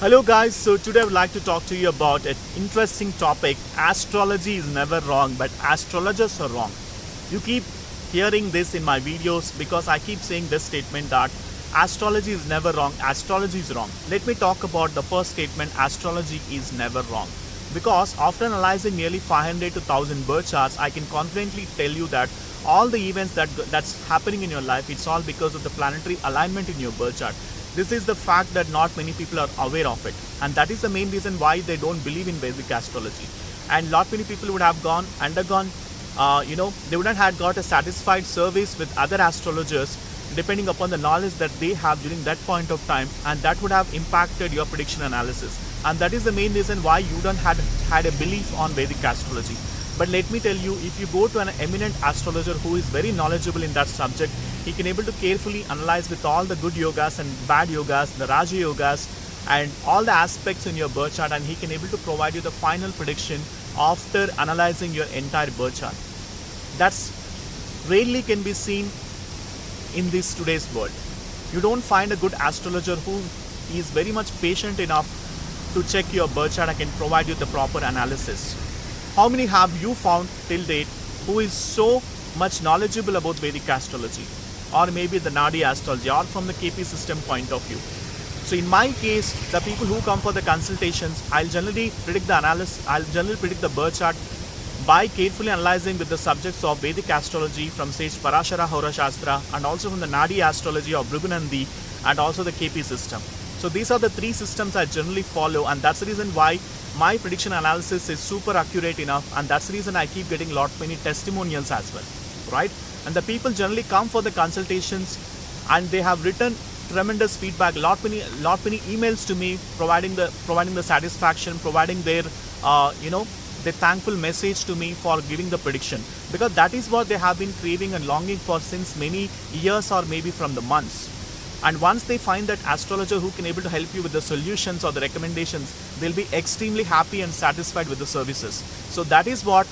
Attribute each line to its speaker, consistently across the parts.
Speaker 1: Hello guys, so today I would like to talk to you about an interesting topic. Astrology is never wrong, but astrologers are wrong. You keep hearing this in my videos because I keep saying this statement that astrology is never wrong, astrology is wrong. Let me talk about the first statement, astrology is never wrong. Because after analyzing nearly 500 to 1000 birth charts, I can confidently tell you that all the events that's happening in your life, it's all because of the planetary alignment in your birth chart. This is the fact that not many people are aware of it, and that is the main reason why they don't believe in Vedic astrology. And lot many people would have undergone, they wouldn't have got a satisfied service with other astrologers depending upon the knowledge that they have during that point of time, and that would have impacted your prediction analysis. And that is the main reason why you don't had a belief on Vedic astrology. But let me tell you, if you go to an eminent astrologer who is very knowledgeable in that subject, he can able to carefully analyze with all the good yogas and bad yogas, the Raja yogas, and all the aspects in your birth chart, and he can able to provide you the final prediction after analyzing your entire birth chart. That's rarely can be seen in this today's world. You don't find a good astrologer who is very much patient enough to check your birth chart and can provide you the proper analysis. How many have you found till date who is so much knowledgeable about Vedic astrology, or maybe the Nadi astrology, or from the KP system point of view? So in my case, the people who come for the consultations, I'll generally predict the birth chart by carefully analyzing with the subjects of Vedic astrology from Sage Parashara Hora Shastra, and also from the Nadi astrology of Bhrigunandi, and also the KP system. So these are the three systems I generally follow, and that's the reason why my prediction analysis is super accurate enough, and that's the reason I keep getting many testimonials as well, right? And the people generally come for the consultations, and they have written tremendous feedback, lot many emails to me, providing the satisfaction, providing their the thankful message to me for giving the prediction, because that is what they have been craving and longing for since many years, or maybe from the months. And once they find that astrologer who can able to help you with the solutions or the recommendations, they'll be extremely happy and satisfied with the services. So that is what,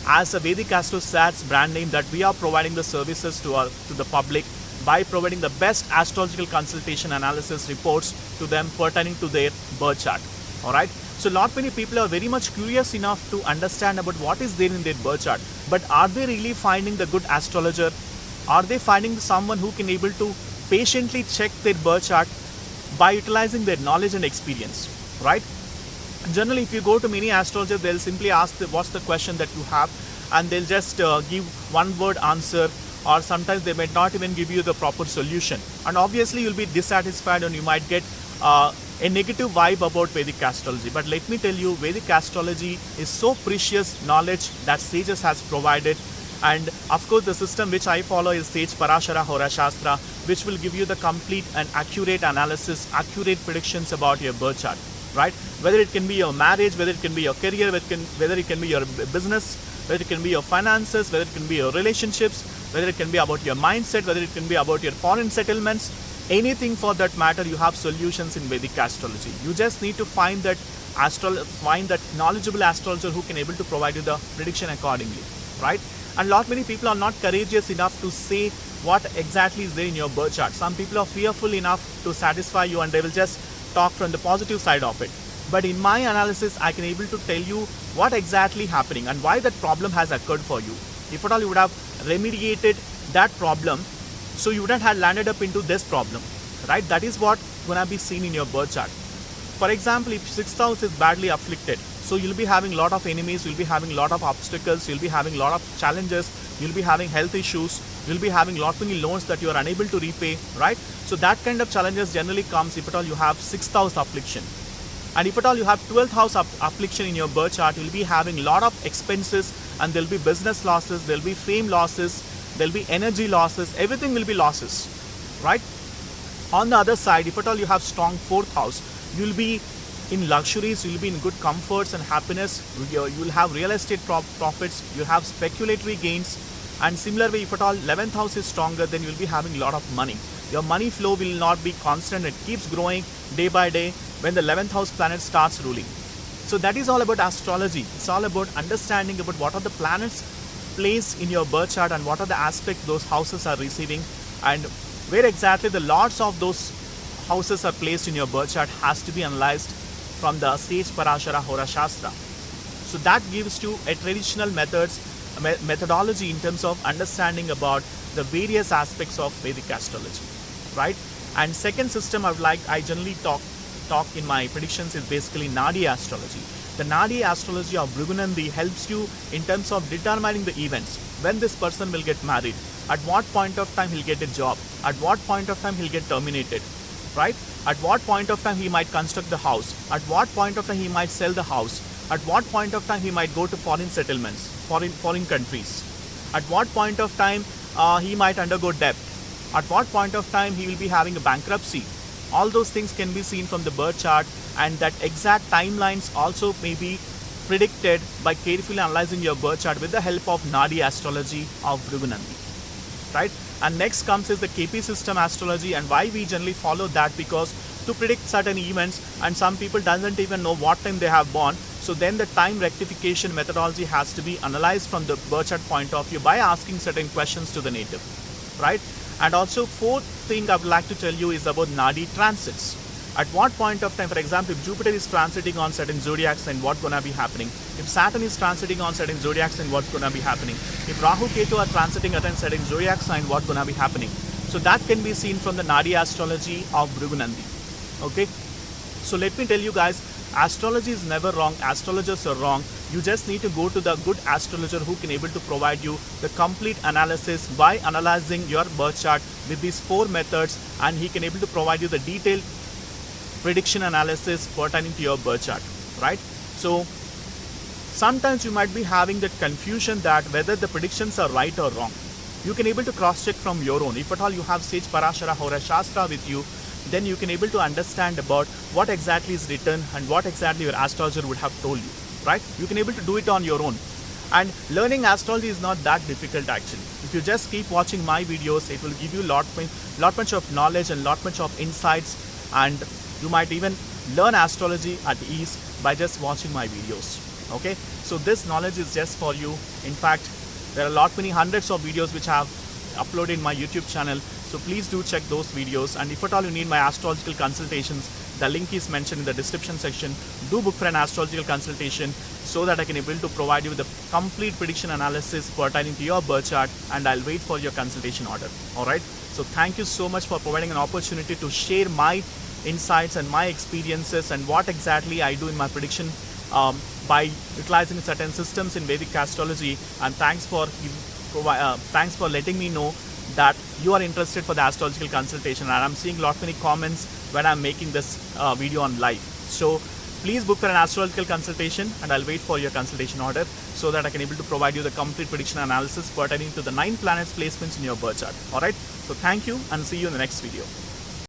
Speaker 1: as a Vedic AstroStats brand name, that we are providing the services to the public by providing the best astrological consultation analysis reports to them pertaining to their birth chart. Alright. So lot many people are very much curious enough to understand about what is there in their birth chart. But are they really finding the good astrologer? Are they finding someone who can able to patiently check their birth chart by utilizing their knowledge and experience, right? Generally, if you go to many astrologers, they'll simply ask what's the question that you have, and they'll just give one word answer, or sometimes they might not even give you the proper solution. And obviously, you'll be dissatisfied, and you might get a negative vibe about Vedic astrology. But let me tell you, Vedic astrology is so precious knowledge that sages has provided. And of course, the system which I follow is Sage Parashara Hora Shastra, which will give you the complete and accurate analysis, accurate predictions about your birth chart, right? Whether it can be your marriage, whether it can be your career, whether it can be your business, whether it can be your finances, whether it can be your relationships, whether it can be about your mindset, whether it can be about your foreign settlements, anything for that matter, you have solutions in Vedic astrology. You just need to find that knowledgeable astrologer who can able to provide you the prediction accordingly, right? And lot many people are not courageous enough to say what exactly is there in your birth chart. Some people are fearful enough to satisfy you, and they will just talk from the positive side of it. But in my analysis, I can able to tell you what exactly happening and why that problem has occurred for you. If at all you would have remediated that problem, so you wouldn't have landed up into this problem, right? That is what gonna be seen in your birth chart. For example, if 6th house is badly afflicted, so you'll be having a lot of enemies, you'll be having a lot of obstacles, you'll be having a lot of challenges, you'll be having health issues, you'll be having lot many loans that you are unable to repay, right? So that kind of challenges generally comes if at all you have 6th house affliction. And if at all you have 12th house affliction in your birth chart, you'll be having a lot of expenses, and there'll be business losses, there'll be fame losses, there'll be energy losses, everything will be losses, right? On the other side, if at all you have strong 4th house, you'll be in luxuries, you'll be in good comforts and happiness, you'll have real estate profits, you'll have speculatory gains, and similarly, if at all 11th house is stronger, then you'll be having a lot of money. Your money flow will not be constant, it keeps growing day by day when the 11th house planet starts ruling. So that is all about astrology. It's all about understanding about what are the planets placed in your birth chart and what are the aspects those houses are receiving, and where exactly the lords of those houses are placed in your birth chart has to be analyzed from the Sage Parashara Hora Shastra. So that gives you a traditional methodology in terms of understanding about the various aspects of Vedic astrology, right? And second system I generally talk in my predictions is basically Nadi astrology. The Nadi astrology of Bhrigu helps you in terms of determining the events. When this person will get married, at what point of time he'll get a job, at what point of time he'll get terminated, right? At what point of time he might construct the house, at what point of time he might sell the house, at what point of time he might go to foreign settlements, foreign countries, at what point of time he might undergo debt, at what point of time he will be having a bankruptcy. All those things can be seen from the birth chart, and that exact timelines also may be predicted by carefully analyzing your birth chart with the help of Nadi astrology of Bhrigu, right? And next comes is the KP system astrology, and why we generally follow that, because to predict certain events, and some people doesn't even know what time they have born, so then the time rectification methodology has to be analyzed from the birth chart point of view by asking certain questions to the native, right? And also fourth thing I would like to tell you is about Nadi transits. At what point of time, for example, if Jupiter is transiting on certain zodiac sign, what's going to be happening? If Saturn is transiting on certain zodiac sign, what's going to be happening? If Rahu Ketu are transiting at a certain zodiac sign, what's going to be happening? So that can be seen from the Nadi astrology of Bhrigu. Okay? So let me tell you guys, astrology is never wrong. Astrologers are wrong. You just need to go to the good astrologer who can able to provide you the complete analysis by analyzing your birth chart with these 4 methods, and he can able to provide you the detailed prediction analysis pertaining to your birth chart, right? So sometimes you might be having that confusion that whether the predictions are right or wrong. You can able to cross check from your own. If at all you have Sage Parashara Hora Shastra with you, then you can able to understand about what exactly is written and what exactly your astrologer would have told you, right? You can able to do it on your own. And learning astrology is not that difficult actually. If you just keep watching my videos, it will give you lot much of knowledge and lot much of insights, and you might even learn astrology at ease by just watching my videos. Okay, so this knowledge is just for you. In fact, there are many hundreds of videos which I have uploaded in my YouTube channel, so please do check those videos. And if at all you need my astrological consultations, the link is mentioned in the description section. Do book for an astrological consultation so that I can able to provide you with the complete prediction analysis pertaining to your birth chart, and I'll wait for your consultation order. Alright, so thank you so much for providing an opportunity to share my insights and my experiences and what exactly I do in my prediction by utilizing certain systems in Vedic astrology. And thanks for letting me know that you are interested for the astrological consultation, and I'm seeing many comments when I'm making this video on live. So please book for an astrological consultation, and I'll wait for your consultation order so that I can able to provide you the complete prediction analysis pertaining to the 9 planets placements in your birth chart. Alright, so thank you and see you in the next video.